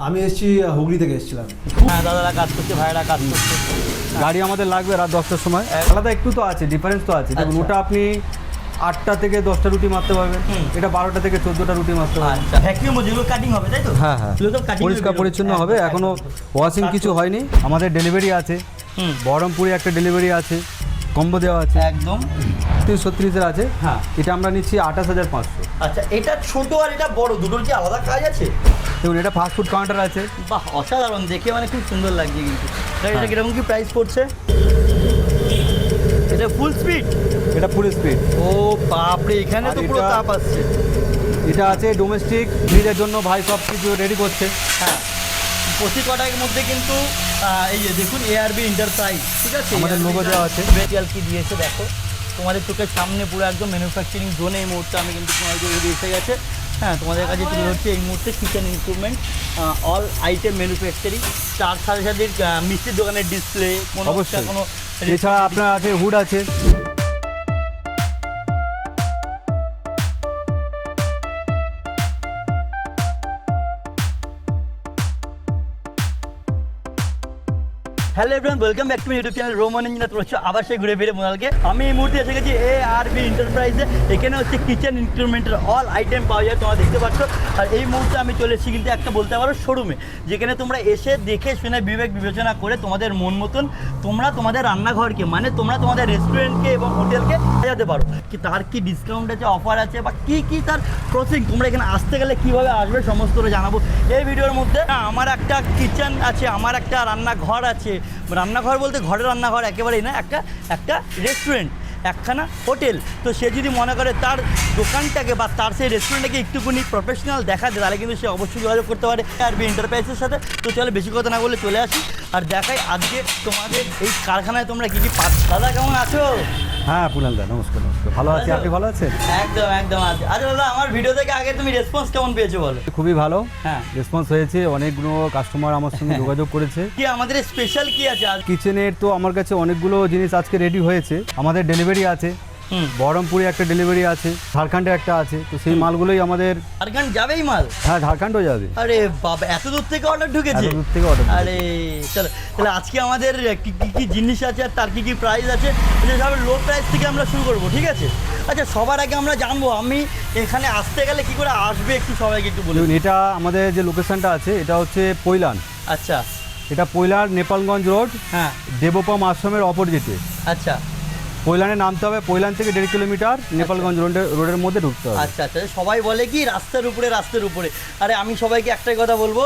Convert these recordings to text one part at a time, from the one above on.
আমি এসেছি হুগলি থেকে এসেছিলাম। হ্যাঁ, দাদারা কাজ করছে, ভাইরা কাজ করছে। গাড়ি আমাদের লাগবে রাত 10টার সময়। আলাদা একটু তো আছে, ডিফারেন্স তো আছে। দেখুন, ওটা আপনি 8টা থেকে 10টা রুটি মারতে পারবেন, এটা 12টা থেকে 14টা রুটি মারতে পারবেন। আচ্ছা, ভ্যাকুয়াম যেগুলো কাটিং হবে তাই তো? হ্যাঁ হ্যাঁ, পরিষ্কার পরিচ্ছন্ন হবে। এখনো ওয়াশিং কিছু হয়নি। আমাদের ডেলিভারি আছে, বহরমপুরে একটা ডেলিভারি আছে, কম্বো দেওয়া আছে একদম 36 আছে। হ্যাঁ, এটা আমরা নিচ্ছি 28,500। আচ্ছা, এটা ছোট আর এটা বড়, দুটোর কি আলাদা কাজ আছে? দেখুন, এটা ফাস্ট ফুড কাউন্টার আছে। বাহ, অসাধারণ, দেখে মানে খুব সুন্দর লাগছে। কিন্তু এটা কিরকম কি প্রাইস পড়ছে? এটা ফুল স্পিড? এটা ফুল স্পিড। ও বাপরে, এখানে তো পুরো তাপ আসছে। এটা আছে ডোমেস্টিক, ফ্রিজের জন্য ভাই সব কিছু রেডি করছে। হ্যাঁ, প্রতি কটার মধ্যে কিন্তু এই যে দেখুন এআরবি এন্টারপ্রাইজ, ঠিক আছে, আমাদের লোগো দেওয়া আছে। ভেরিয়াল কি দিয়েছে দেখো, তোমাদের চোখের সামনে পুরো একদম ম্যানুফ্যাকচারিং জোনে এই মুহূর্তে আমি কিন্তু তোমাদের এসে গেছে। হ্যাঁ, তোমাদের কাছে তুলে ধরছে এই মুহূর্তে kitchen instrument, all item manufacturing, তার সাথে সাথে মিষ্টির দোকানের ডিসপ্লে, অবশ্যই। কোনো এছাড়া আপনার আছে হুড আছে। Hello everyone, welcome back to my YouTube channel Roman engineer. তোমরা আবার সেই ঘুরে ফিরে মোনালকে। আমি এই মুহূর্তে এসে গেছি এআরবি এন্টারপ্রাইজে। এখানে হচ্ছে কিচেন ইনস্ট্রুমেন্টের অল আইটেম পাওয়া যায়, তোমরা দেখতে পাচ্ছ। আর এই মুহূর্তে আমি চলে এসেছি কিন্তু একটা বলতে পারো শোরুমে, যেখানে তোমরা এসে দেখে শুনে বিবেক বিবেচনা করে তোমাদের মন মতন তোমরা তোমাদের রান্নাঘরকে, মানে তোমরা তোমাদের রেস্টুরেন্টকে এবং হোটেলকে সাজাতে পারো। কি তার কি ডিসকাউন্ট আছে, অফার আছে, বা কী কী তার প্রসেসিং, তোমরা এখানে আসতে গেলে কীভাবে আসবে সমস্তটা জানাবো এই ভিডিওর মধ্যে। আমার একটা কিচেন আছে, আমার একটা রান্নাঘর আছে। রান্নাঘর বলতে ঘরের রান্নাঘর একেবারেই না, একটা রেস্টুরেন্ট, একখানা হোটেল। তো সে যদি মনে করে তার দোকানটাকে বা তার সেই রেস্টুরেন্টটাকে একটুখানি প্রফেশনাল দেখাতে, তাহলে কিন্তু সে অবশ্যই যোগাযোগ করতে পারে এআরবি এন্টারপ্রাইজের সাথে। তো চলে বেশি কথা না বলে চলে আসি আর দেখাই আজকে তোমাদের এই কারখানায় তোমরা কী কী পাচ্ছ। দাদা কেমন আছো? হ্যাঁ পুনাল দা, নমস্কার। নমস্কার, ভালো আছি। আপনি ভালো আছেন? একদম একদম। আচ্ছা দাদা, আমার ভিডিও থেকে আগে তুমি রেসপন্স কেমন পেয়েছো বলো? খুবই ভালো, হ্যাঁ, রেসপন্স হয়েছে। অনেকগুলো কাস্টমার আমার সঙ্গে যোগাযোগ করেছে। কি আমাদের স্পেশাল কি আছে আজ? কিচেনের তো আমার কাছে অনেকগুলো জিনিস আজকে রেডি হয়েছে। আমাদের ডেলিভারি আছে, বহরমপুরে একটা ডেলিভারি আছে, ঝাড়খণ্ডে একটা আছে। তো সেই মালগুলোই আমাদের। ঝাড়খণ্ড যাবেই মাল? হ্যাঁ, ঝাড়খণ্ডও যাবে। আরে বাবা, এত দূর থেকে অর্ডার ঢুকেছে? এত দূর থেকে অর্ডার। আরে চলো, তাহলে আজকে আমাদের কি কি জিনিস আছে আর তার কি কি প্রাইস আছে, সব লো প্রাইস থেকে আমরা শুরু করবো, ঠিক আছে? আচ্ছা, সবার আগে আমরা জানবো আমি এখানে আসতে গেলে কি করে আসবে, একটু সবাইকে একটু বলুন। এটা আমাদের যে লোকেশনটা আছে, এটা হচ্ছে পৈলান। আচ্ছা, এটা পৈলান নেপালগঞ্জ রোড, হ্যাঁ, দেবপাম আশ্রমের অপোজিটে। আচ্ছা, পৈলানে নামতে হবে। পৈলান থেকে 1.5 কিলোমিটার নেপালগঞ্জ রোডের মধ্যে ঢুকতে হবে। আচ্ছা আচ্ছা। সবাই বলে কি রাস্তার উপরে। আরে আমি সবাইকে একটাই কথা বলবো,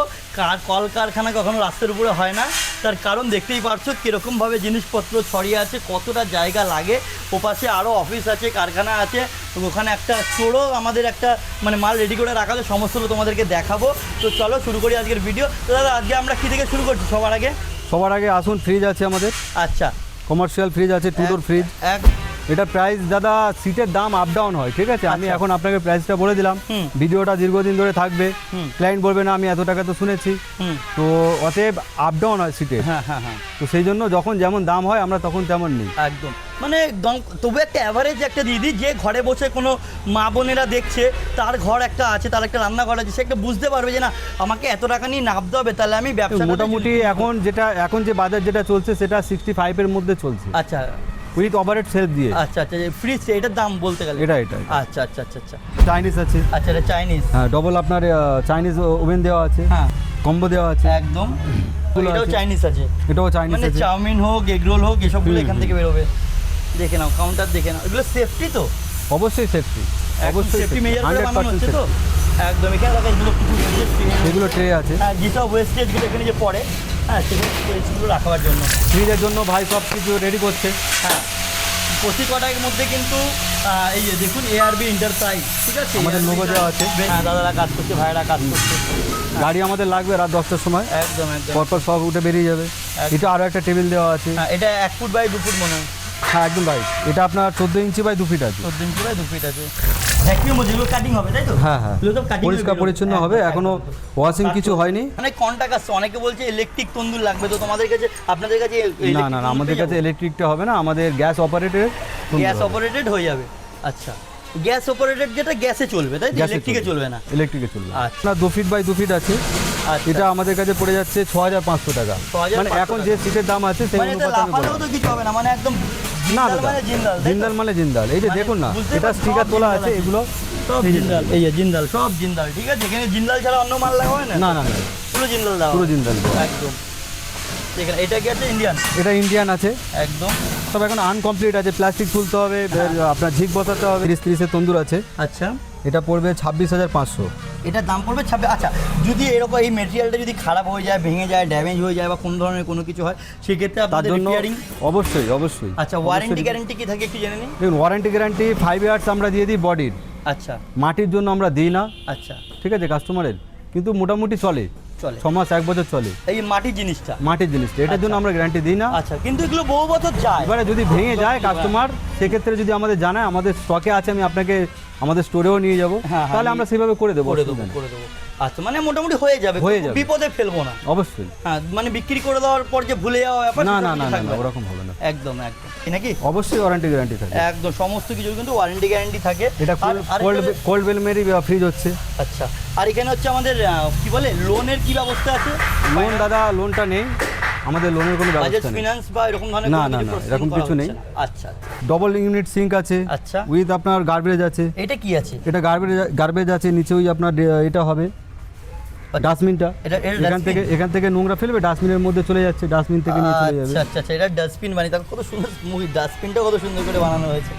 কলকারখানা কখনো রাস্তার উপরে হয় না। তার কারণ দেখতেই পারছো কীরকমভাবে জিনিসপত্র ছড়িয়ে আছে, কতটা জায়গা লাগে। ওপাশে আরও অফিস আছে, কারখানা আছে, ওখানে একটা স্টোরও আমাদের একটা মানে মাল রেডি করে রাখা আছে। সমস্তগুলো তোমাদেরকে দেখাবো। তো চলো শুরু করি আজকের ভিডিও। তো দাদা, আজকে আমরা কী থেকে শুরু করছি সবার আগে আসুন, ফ্রিজ আছে আমাদের। আচ্ছা, কমার্শিয়াল ফ্রিজ আছে, 2 ডোর ফ্রিজ। এটা প্রাইস দাদা, সিটের দাম আপ ডাউন হয়, ঠিক আছে? আমি এখন আপনাকে প্রাইসটা বলে দিলাম। ভিডিওটা দীর্ঘদিন ধরে থাকবে, ক্লায়েন্ট বলবে না আমি এত টাকা তো শুনেছি। তো অতএব আপ ডাউন হয় সিটে। হ্যাঁ হ্যাঁ হ্যাঁ। তো সেই জন্য যখন যেমন দাম হয় আমরা তখন তেমন নিই। একদম, মানে তবু একটা অ্যাভারেজ একটা দিদি, যে ঘরে বসে কোনো মা বোনেরা দেখছে, তার ঘর একটা আছে, তার একটা রান্নাঘর আছে, সে একটা বুঝতে পারবে যে না আমাকে এত টাকা নিয়ে নামতে হবে, তাহলে আমি ব্যবসা মোটামুটি এখন যে বাজার যেটা চলছে সেটা 65-এর মধ্যে চলছে। আচ্ছা, উইথ অপারেট সেলফ দিয়ে। আচ্ছা আচ্ছা। ফ্রিজ এটার দাম বলতে গেলে এটা আচ্ছা আচ্ছা আচ্ছা আচ্ছা। চাইনিজ আছে। আচ্ছা, এটা চাইনিজ। হ্যাঁ, ডবল আপনার চাইনিজ ওভেন দেওয়া আছে। হ্যাঁ, কম্বো দেওয়া আছে একদম। এটাও চাইনিজ আছে, এটাও চাইনিজ মানে আছে। চাউমিন হোক, এগ রোল হোক, এসবগুলো এখান থেকে বেরোবে। দেখে নাও, কাউন্টার দেখে নাও, এগুলো সেফটি তো? অবশ্যই সেফটি, অবশ্যই সেফটি মেজার করে বানানো 100% হচ্ছে তো? একদম। এখানে দেখা এগুলো কিছু এগুলো ট্রে আছে। হ্যাঁ, যেসব ওয়েস্টেজগুলো এখানে যে পড়ে, হ্যাঁ, সেগুলো রাখাবার জন্য। ফ্রিজের জন্য ভাই সব কিছু রেডি করছে। হ্যাঁ, প্রতি কটার মধ্যে কিন্তু এই যে দেখুন এআরবি এন্টারপ্রাইজ, ঠিক আছে, আমাদের লোগো দেওয়া আছে। হ্যাঁ, দাদারা কাজ করছে, ভাইরা কাজ করছে। গাড়ি আমাদের লাগবে রাত 10টার সময়। একদম একদম। পরপর সব উঠে বেরিয়ে যাবে। এটা আরও একটা টেবিল দেওয়া আছে। হ্যাঁ, এটা 1 ফুট বাই 2 ফুট মনে হয়। হ্যাঁ, একদম রাইট। এটা আপনার 14 ইঞ্চি বাই 2 ফিট আছে। 14 ইঞ্চি বাই 2 ফিট আছে। ভ্যাকুয়াম যেগুলো কাটিং হবে তাই তো? হ্যাঁ হ্যাঁ, পরিষ্কার পরিচ্ছন্ন হবে। এখনো ওয়াশিং কিছু হয়নি। মানে কন্টাক্ট আসছে, অনেকে বলছে ইলেকট্রিক তন্দুর লাগবে, তো তোমাদের কাছে, আপনাদের কাছে না না, আমাদের কাছে ইলেকট্রিকটা হবে না, আমাদের গ্যাস অপারেটেড হয়ে যাবে। আচ্ছা, গ্যাস অপারেটেড যেটা গ্যাসে চলবে তাই তো? ইলেকট্রিকে চলবে না? ইলেকট্রিকে চলবে। আচ্ছা, 2 ফিট বাই 2 ফিট আছে। আচ্ছা। এটা আমাদের কাছে পড়ে যাচ্ছে 6500 টাকা। 6500 মানে এখন যে সিটের দাম আছে সেই মানে এটা অনুপাতে আমি লাফালেও বলবো। তো কিছু হবে না, মানে একদম না জিন্দাল দাদা, মানে জিন্দাল, তাই তো? জিন্দাল মানে জিন্দাল। এই যে মানে দেখুন না, বুঝতে এটা পারছো, স্টিকার সব তোলা জিন্দাল আছে, আছে। এগুলো সব এই যে জিন্দাল, এই যে জিন্দাল, সব জিন্দাল, ঠিক আছে। এখানে জিন্দাল ছাড়া অন্য মাল লাগা হয় না? না না না, পুরো জিন্দাল দাও, পুরো জিন্দাল। একদম। এখানে এটা কি আছে? ইন্ডিয়ান, এটা ইন্ডিয়ান আছে, একদম। সব এখন আনকমপ্লিট আছে। প্লাস্টিক তুলতে হবে, আপনার ঝিক বসাতে হবে। 30-30 তন্দুর আছে, আচ্ছা, এটা পড়বে 26,500। এটার দাম পড়বে 26। আচ্ছা, যদি এরকম এই মেটেরিয়ালটা যদি খারাপ হয়ে যায়, ভেঙে যায়, ড্যামেজ হয়ে যায় বা কোনো ধরনের কোনো কিছু হয়, সেক্ষেত্রে তার আপনাদের জন্য রিপেয়ারিং। অবশ্যই অবশ্যই। আচ্ছা, ওয়ারেন্টি গ্যারেন্টি কি থাকে একটু জেনে নিন। দেখুন, ওয়ারেন্টি গ্যারান্টি 5 ইয়ার্স আমরা দিয়ে দিই বডির। আচ্ছা মাটির জন্য আমরা দিই না, আচ্ছা, ঠিক আছে, কাস্টমারের কিন্তু মোটামুটি চলে, চলে 6 মাস 1 বছর চলে এই মাটির জিনিসটা। মাটির জিনিসটা, এটার জন্য আচ্ছা। আমরা গ্যারান্টি দিই না। আচ্ছা, কিন্তু এগুলো বহু বছর যায়। এবারে যদি ভেঙে যায় কাস্টমার, সেক্ষেত্রে যদি আমাদের জানায়, আমাদের স্টকে আছে, আমি আপনাকে আমাদের স্টোরেও নিয়ে যাব, হ্যাঁ, তাহলে আমরা সেভাবে করে দেবো, করে দেবো, অসুবিধা নেই। করে দেবো। আচ্ছা, মানে মোটামুটি হয়ে যাবে, হয়ে খুব যাবে। বিপদে ফেলবো না। অবশ্যই। হ্যাঁ, মানে বিক্রি করে দেওয়ার পর যে ভুলে যাওয়া ব্যাপার, না সেটা না কিছু না না থাকবে না, ওরকম হবে না। একদম একদম, এই নাকি? অবশ্যই ওয়ারেন্টি গ্যারান্টি থাকে। একদম, সমস্ত কিছু কিন্তু ওয়ারেন্টি গ্যারান্টি থাকে। এটা আর কোল্ড বেলমেরি ফ্রিজ হচ্ছে। আচ্ছা, আর এখানে হচ্ছে আমাদের কি বলে, লোনের কি ব্যবস্থা আছে? লোন দাদা, লোনটা নেই আমাদের, লোনের কোনো বাজাজ ব্যবস্থা নেই। ফিনান্স বা এরকম ধরনের না, কোনো না, কিছু না, processing এরকম করা কিছু নেই। হচ্ছে না? আচ্ছা আচ্ছা। ডবল ইউনিট সিঙ্ক আছে, আচ্ছা, উইথ আপনার গার্বেজ আছে। এটা কি আছে? এটা গার্বেজ আছে, নিচে ওই আপনার এটা হবে ডাস্টবিনটা। এটা এখান থেকে নোংরা ফেলবে, ডাস্টবিনের মধ্যে চলে যাচ্ছে, ডাস্টবিন থেকে নিয়ে চলে যাবে। আচ্ছা আচ্ছা আচ্ছা, এটা ডাস্টবিন বানিয়ে, তার কত সুন্দর মুভি, ডাস্টবিনটা কত সুন্দর করে বানানো হয়েছে,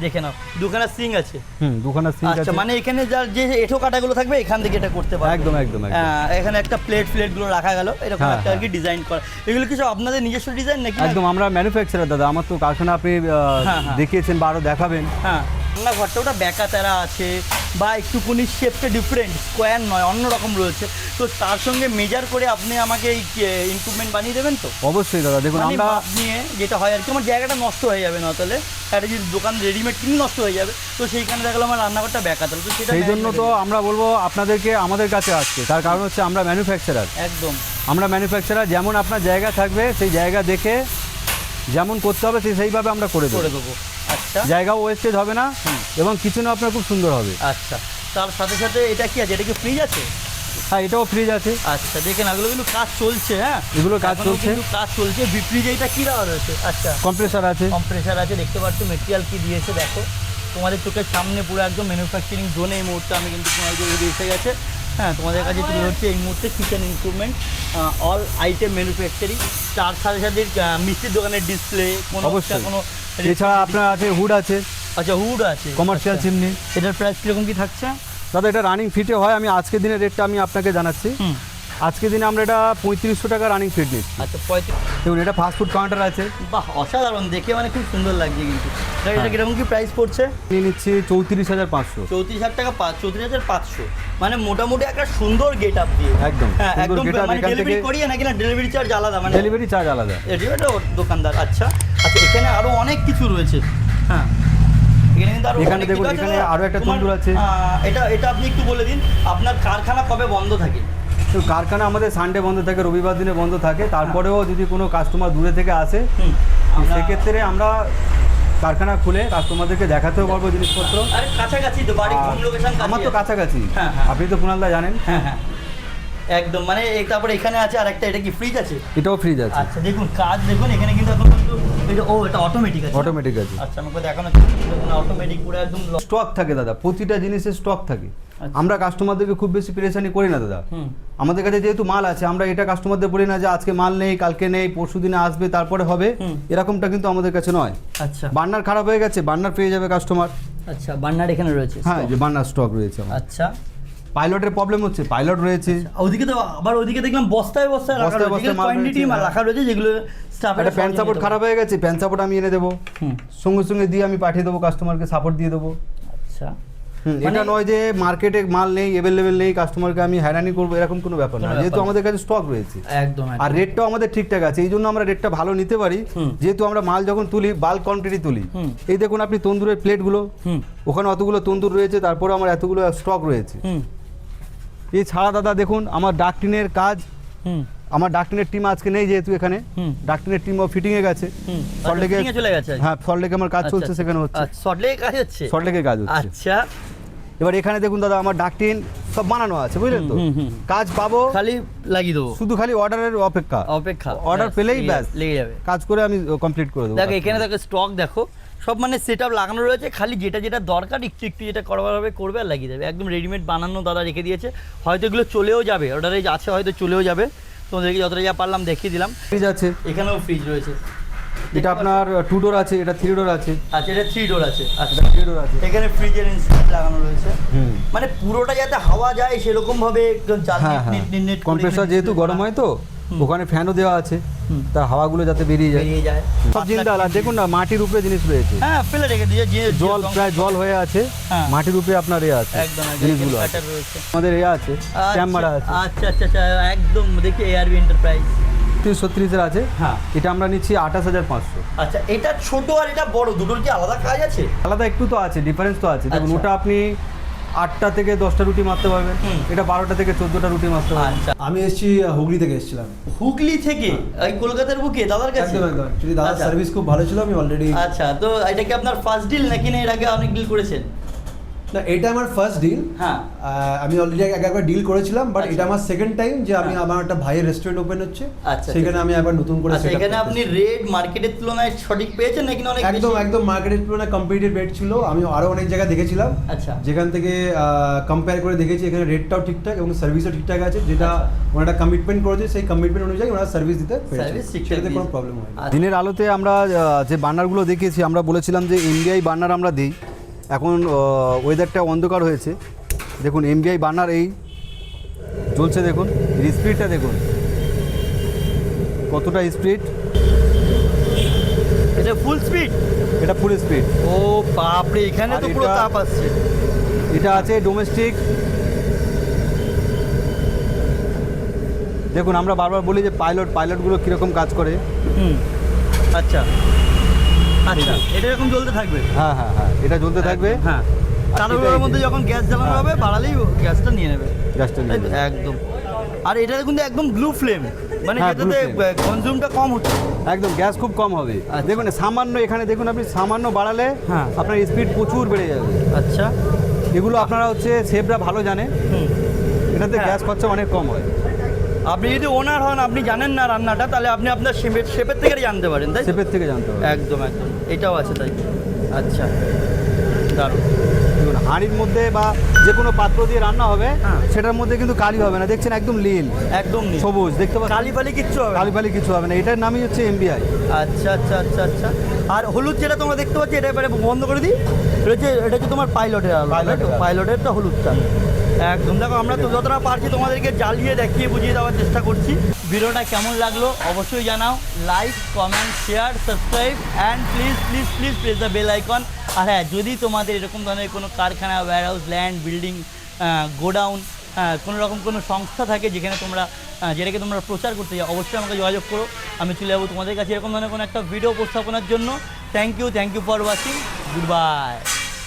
দেখে নাও। দুখানা সিং আছে। দুখানা সিঙ্ক আচ্ছা, আছে। মানে এখানে যার যে এঁঠো কাটাগুলো থাকবে, এখান থেকে এটা করতে পারবে। একদম একদম একদম। এখানে একটা প্লেটগুলো রাখা গেল, এরকম হ্যাঁ, একটা আর কি ডিজাইন করা। এগুলো কিছু আপনাদের নিজস্ব ডিজাইন নাকি? একদম, আমরা ম্যানুফ্যাকচারার দাদা, আমার তো কারখানা আপনি হ্যাঁ, হ্যাঁ। দেখিয়েছেন বা আরও দেখাবেন। হ্যাঁ, রান্নাঘরটা ওটা ব্যাকা তেরা আছে, বা একটুকুনি শেপটা ডিফারেন্ট, স্কোয়ার নয়, অন্যরকম রয়েছে। তো তার সঙ্গে মেজার করে আপনি আমাকে এই ইমপ্রুভমেন্ট বানিয়ে দেবেন তো? অবশ্যই দাদা, দেখুন মানে আমরা মাপ নিয়ে যেটা হয় আর কি, আমার জায়গাটা নষ্ট হয়ে যাবে না, তাহলে একটা যদি দোকান রেডিমেড কিনে নষ্ট হয়ে যাবে, তো সেইখানে দেখালো আমার রান্নাঘরটা ব্যাকা, তাহলে তো সেটা সেই জন্য তো আমরা বলবো আপনাদেরকে আমাদের কাছে আসছে। তার কারণ হচ্ছে আমরা ম্যানুফ্যাকচারার। একদম আমরা ম্যানুফ্যাকচারার, যেমন আপনার জায়গা থাকবে সেই জায়গা দেখে যেমন করতে হবে সেইভাবে আমরা করে করে দেবো। দেবো। আচ্ছা জায়গাও ওয়েস্টেজ হবে না, এবং কিচেনও আপনার খুব সুন্দর হবে। আচ্ছা, তার সাথে সাথে এটা কি আছে? এটা কি ফ্রিজ আছে? হ্যাঁ, এটাও ফ্রিজ আছে। আচ্ছা, দেখেন এগুলো কিন্তু কাজ চলছে। হ্যাঁ, এগুলো কাজ এখনো চলছে। কিন্তু কাজ চলছে। ফ্রিজে এটা কি দেওয়া রয়েছে? আচ্ছা, কম্প্রেসার আছে। কম্প্রেসার আছে, দেখতে পাচ্ছ মেটেরিয়াল কি দিয়েছে দেখো, তোমাদের চোখের সামনে পুরো একদম ম্যানুফ্যাকচারিং জোনে এই মুহূর্তে আমি কিন্তু তোমাদের কাছে এসে গেছে। হ্যাঁ, তোমাদের কাছে তুলে ধরছে এই মুহূর্তে kitchen improvement, all item manufacturing. তার সাথে সাথে মিষ্টির দোকানের ডিসপ্লে, কোনো অবশ্যই। কোনো এছাড়া আপনার আছে হুড আছে, আচ্ছা, হুড আছে, কমার্শিয়াল আচ্ছা। চিমনি। এটার প্রাইস কিরকম কি থাকছে? দাদা, এটা রানিং ফিটে হয়। আমি আজকের দিনের রেটটা আমি আপনাকে জানাচ্ছি। আজকের দিনে আমরা এটা 3500 টাকা রানিং ফিট নিচ্ছি। আচ্ছা, 35। দেখুন, এটা ফাস্টফুড কাউন্টার আছে। বাহ, অসাধারণ, দেখে মানে খুব সুন্দর লাগছে কিন্তু। এটা কিরকম কি প্রাইস পড়ছে? নিয়ে নিচ্ছি 34,500। 34,000 টাকা, 34,500, মানে মোটামুটি একটা সুন্দর গেট আপ দিয়ে। একদম হ্যাঁ, সুন্দর একদম। getup, মানে এখান ডেলিভারি থেকে করিয়ে নাকি না ডেলিভারি চার্জ আলাদা? মানে ডেলিভারি চার্জ আলাদা। এটা দোকানদার। আচ্ছা আচ্ছা, এখানে আরো অনেক কিছু রয়েছে। হ্যাঁ, এখানে কিন্তু আরো এখানে অনেক দেখুন, কিছু আছে। এখানে আরো একটা তোমার, তন্দুর আছে। এটা আপনি একটু বলে দিন, আপনার কারখানা কবে বন্ধ থাকে? তো কারখানা আমাদের সানডে বন্ধ থাকে, রবিবার দিনে বন্ধ থাকে। তারপরেও যদি কোনো কাস্টমার দূরে থেকে আসে, সেক্ষেত্রে আমরা কারখানা খুলে কাস্টমারদেরকে দেখাতেও পারবো জিনিসপত্র। আরে কাছাকাছি তো বাড়ি, হোম লোকেশন আমার তো কাছাকাছি। হ্যাঁ, হ্যাঁ। আপনি তো কুণালদা জানেন। হ্যাঁ হ্যাঁ, একদম। মানে তারপরে এখানে আছে আর একটা, এটা কি ফ্রিজ আছে? এটাও ফ্রিজ আছে। আচ্ছা, দেখুন কাজ দেখুন, এখানে কিন্তু এখন কিন্তু এটা অটোমেটিক আছে। অটোমেটিক আছে। আচ্ছা, আমাকে দেখানো অটোমেটিক পুরো একদম স্টক থাকে দাদা, প্রতিটা জিনিসের স্টক থাকে। আচ্ছা। আমরা কাস্টমারদেরকে খুব বেশি পেরেশানি করি না দাদা। আমাদের কাছে যেহেতু মাল আছে, আমরা এটা কাস্টমারদের বলি না যে আজকে মাল নেই, কালকে নেই, পরশু দিনে আসবে, তারপরে হবে, এরকমটা কিন্তু আমাদের কাছে নয়। আচ্ছা বার্নার খারাপ হয়ে গেছে, বার্নার পেয়ে যাবে কাস্টমার। আচ্ছা, বার্নার এখানে রয়েছে। হ্যাঁ, যে বার্নার স্টক রয়েছে আমার। আচ্ছা, পাইলটের প্রবলেম হচ্ছে, পাইলট রয়েছে। ওদিকে তো আবার ওদিকে দেখলাম বস্তায় বস্তায় রাখা বস্তায় রয়েছে, বস্তায় মাল কোয়ান্টিটি রয়েছে, রাখা রয়েছে, যেগুলো স্টাফের একটা প্যান্ট সাপোর্ট খারাপ হয়ে গেছে, প্যান্ট সাপোর্ট আমি এনে দেবো, সঙ্গে সঙ্গে দিয়ে আমি পাঠিয়ে দেবো, কাস্টমারকে সাপোর্ট দিয়ে দেবো। আচ্ছা, এটা নয় যে মার্কেটে মাল নেই, অ্যাভেলেবেল নেই, কাস্টমারকে আমি হয়রানি করবো, এরকম কোনো ব্যাপার না। যেহেতু আমাদের কাছে স্টক রয়েছে, একদম। আর রেটটাও আমাদের ঠিকঠাক আছে, এই জন্য আমরা রেটটা ভালো নিতে পারি। যেহেতু আমরা মাল যখন তুলি, বাল্ক কোয়ান্টিটি তুলি। এই দেখুন আপনি তন্দুরের প্লেটগুলো, ওখানে অতগুলো তন্দুর রয়েছে, তারপরে আমার এতগুলো স্টক রয়েছে। এছাড়া দাদা দেখুন, আমার ডাকটিনের কাজ, আমার ডাকটিনের টিম আজকে নেই, যেহেতু এখানে ডাকটিনের টিমও ফিটিংয়ে গেছে। সল্টলেকে চলে গেছে। হ্যাঁ, সল্টলেকে আমার কাজ চলছে, সেখানে হচ্ছে। সল্টলেকে কাজ হচ্ছে। সল্টলেকে কাজ হচ্ছে। আচ্ছা, এবার এখানে দেখুন দাদা, আমার ডাকটিন সব বানানো আছে, বুঝলেন তো? কাজ পাবো, খালি লাগিয়ে দেবো, শুধু খালি অর্ডারের অপেক্ষা। অর্ডার পেলেই ব্যাস লেগে যাবে, কাজ করে আমি কমপ্লিট করে দেবো। দেখো এখানে দেখো স্টক দেখো সব মানে সেট আপ লাগানো রয়েছে, খালি যেটা যেটা দরকার একটু একটু যেটা করবার হবে করবে আর লাগিয়ে দেবে। একদম রেডিমেড বানানো দাদা রেখে দিয়েছে, হয়তো এগুলো চলেও যাবে, অর্ডারে আছে হয়তো চলেও যাবে, তোমাদেরকে যতটা যা পারলাম দেখিয়ে দিলাম। ফ্রিজ আছে, এখানেও ফ্রিজ রয়েছে, এটা আপনার 2 ডোর আছে, এটা 3 ডোর আছে। আচ্ছা এটা 3 ডোর আছে, আচ্ছা 3 ডোর আছে। এখানে ফ্রিজের ইনস্ট্যান্ট লাগানো রয়েছে, মানে পুরোটা যাতে হাওয়া যায় সেরকম ভাবে একদম কম্প্রেসর যেহেতু গরম হয় তো ওখানে ফ্যানও দেওয়া আছে, তার হাওয়াগুলো যাতে বেরিয়ে যায়। সব জিনিসটা আর দেখুন না, মাটির উপরে জিনিস রয়েছে। হ্যাঁ ফেলে রেখে দিয়ে জল প্রায় জল হয়ে আছে, মাটির উপরে আপনার আছে একদম জিনিসগুলো আছে। আমাদের আছে ক্যামেরা আছে। আচ্ছা আচ্ছা আচ্ছা একদম দেখি এআরবি এন্টারপ্রাইজ 36 আছে। হ্যাঁ এটা আমরা নিচ্ছি 28,500। আচ্ছা এটা ছোট আর এটা বড়, দুটোর কি আলাদা কাজ আছে? আলাদা একটু তো আছে, ডিফারেন্স তো আছে। দেখুন আচ্ছা। ওটা আপনি 8টা থেকে 10টা রুটি মারতে পারবেন, এটা 12টা থেকে 14টা রুটি মারতে পারবেন। আচ্ছা আমি এসেছি হুগলি থেকে এসেছিলাম। হুগলি থেকে এই কলকাতার বুকে দাদার কাছে? একদম একদম, যদি দাদার আচ্ছা। সার্ভিস খুব ভালো ছিল, আমি অলরেডি। আচ্ছা তো এটা কি আপনার ফার্স্ট ডিল নাকি না এর আগে অনেক ডিল করেছেন? না, এটা আমার ফার্স্ট ডিল। হ্যাঁ আমি অলরেডি একবার ডিল করেছিলাম, বাট আচ্ছা। এটা আমার সেকেন্ড টাইম যে আমি হ্যাঁ। আমার একটা ভাইয়ের রেস্টুরেন্ট ওপেন হচ্ছে, আচ্ছা, সেখানে আচ্ছা। আমি একবার নতুন করে আচ্ছা setup এখানে আপনি করতেছি। রেট মার্কেটের তুলনায় সঠিক পেয়েছেন নাকি না অনেক একদম বেশি? একদম মার্কেটের তুলনায় কম্পিটিটিভ রেট ছিল। আমি আরো অনেক জায়গায় দেখেছিলাম, আচ্ছা যেখান থেকে কম্পেয়ার করে দেখেছি এখানে রেটটাও ঠিকঠাক এবং সার্ভিসও ঠিকঠাক আছে, যেটা আচ্ছা। ওনারা কমিটমেন্ট করেছে সেই কমিটমেন্ট অনুযায়ী ওনারা সার্ভিস দিতে পেরেছে, Service ঠিকঠাক সেটাতে কোনো দিয়েছে। প্রবলেম হয় না। আচ্ছা। দিনের আলোতে আমরা যে বার্নারগুলো দেখিয়েছি, আমরা বলেছিলাম যে এমবিআই বার্নার আমরা দিই। এখন ওয়েদারটা অন্ধকার হয়েছে, দেখুন এমবিআই বার্নার এই জ্বলছে, দেখুন স্পিডটা দেখুন কতটা স্পিড। এটা ফুল স্পিড? এটা ফুল স্পিড। ও বাপরে, এখানে আর তো পুরো এটা- তাপ আসছে। এটা আছে ডোমেস্টিক। দেখুন আমরা বারবার বলি যে পাইলটগুলো কীরকম কাজ করে। আচ্ছা আচ্ছা এটা এরকম জ্বলতে থাকবে? হ্যাঁ হ্যাঁ হ্যাঁ, এটা জ্বলতে থাকবে। হ্যাঁ তারপর এটাই ওর মধ্যে যে- যখন গ্যাস জ্বালানো হ্যাঁ। হবে বাড়ালেই গ্যাসটা নিয়ে নেবে। গ্যাসটা নিয়ে নেবে। একদম। আর এটা কিন্তু একদম ব্লু ফ্লেম, মানে হ্যাঁ, যেটাতে blue flame। কনজিউমটা কম হচ্ছে। একদম গ্যাস খুব কম হবে। আচ্ছা। দেখুন সামান্য, এখানে দেখুন আপনি সামান্য বাড়ালে হ্যাঁ। আপনার স্পিড প্রচুর বেড়ে যাবে। আচ্ছা এগুলো আপনারা হচ্ছে শেফরা ভালো জানে, এটাতে হ্যাঁ। গ্যাস খরচা অনেক কম হয়। আপনি যদি ওনার হন, আপনি জানেন না রান্নাটা, তাহলে আপনি আপনার শেফের থেকে জানতে পারেন, তাই তো? শেফের থেকে জানতে হবে। একদম একদম, এটাও আছে তাই। আচ্ছা দারুণ। দেখুন হাঁড়ির মধ্যে বা যে কোনো পাত্র দিয়ে রান্না হবে, হ্যাঁ। সেটার মধ্যে কিন্তু কালি হবে না। দেখছেন একদম নীল একদম নেই। সবুজ, দেখতে পাচ্ছেন কালি ফালি কিচ্ছু হবে না। কালি ফালি কিছু হবে না। এটার নামই হচ্ছে এমবিআই। আচ্ছা আচ্ছা আচ্ছা আচ্ছা। আর হলুদ যেটা তোমরা দেখতে পাচ্ছ, এটা এবারে বন্ধ করে দিই। এটা হচ্ছে তোমার পাইলটের আলো, পাইলটের আলো। পাইলটেরটা হলুদটা। একদম। দেখো আমরা তো যতটা পারছি তোমাদেরকে জ্বালিয়ে দেখিয়ে বুঝিয়ে দেওয়ার চেষ্টা করছি। ভিডিওটা কেমন লাগলো অবশ্যই জানাও। Like, comment, share, subscribe and please please please press the bell icon. আর হ্যাঁ, যদি তোমাদের এরকম ধরনের কোনো কারখানা, ওয়্যারহাউস, ল্যান্ড, বিল্ডিং, গোডাউন, কোনো রকম কোনো সংস্থা থাকে যেখানে তোমরা যেটাকে তোমরা প্রচার করতে যাও, অবশ্যই আমাকে যোগাযোগ করো। আমি চলে যাবো তোমাদের কাছে এরকম ধরনের কোনো একটা ভিডিও উপস্থাপনার জন্য। Thank you for watching. Good by.